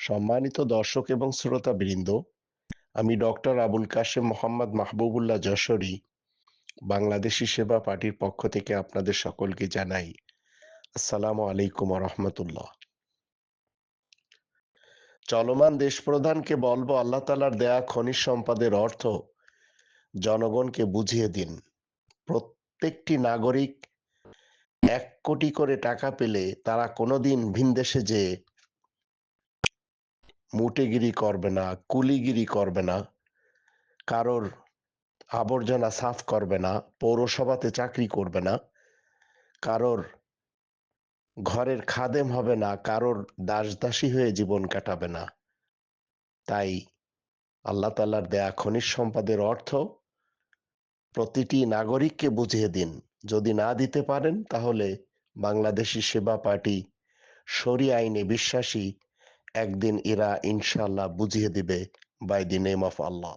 সম্মানিত দর্শক এবং শ্রোতাবৃন্দ, আমি ডক্টর আবুল কাশেম মোহাম্মদ মাহবুবুল্লাহ যশোরী বাংলাদেশী সেবা পার্টির পক্ষ থেকে আপনাদের সকলকে জানাই আসসালামু আলাইকুম ওয়া রাহমাতুল্লাহ। চলমান দেশপ্রধানকে বলবো আল্লাহ তাআলার দেয়া খনিজ সম্পদের অর্থ জনগণকে বুঝিয়ে দিন। প্রত্যেকটি নাগরিক 1 কোটি করে টাকা পেলে তারা কোনোদিন ভিনদেশে যেয়ে মুটেগিরি করবে না, কুলিগিরি করবে না, কারোর আবর্জনা সাফ করবে না, পৌরসভাতে চাকরি করবে না, কারোর ঘরের খাদেম হবে না, কারোর দাসদাসী হয়ে জীবন কাটাবে না। তাই আল্লাহ তাআলার দেয়া খনিজ সম্পদের অর্থ প্রতিটি নাগরিককে বুঝিয়ে দিন। যদি না দিতে পারেন তাহলে বাংলাদেশী সেবা পার্টি শরিয়া আইনে বিশ্বাসী, একদিন এরা ইনশাআল্লাহ বুঝিয়ে দিবে by the name of Allah.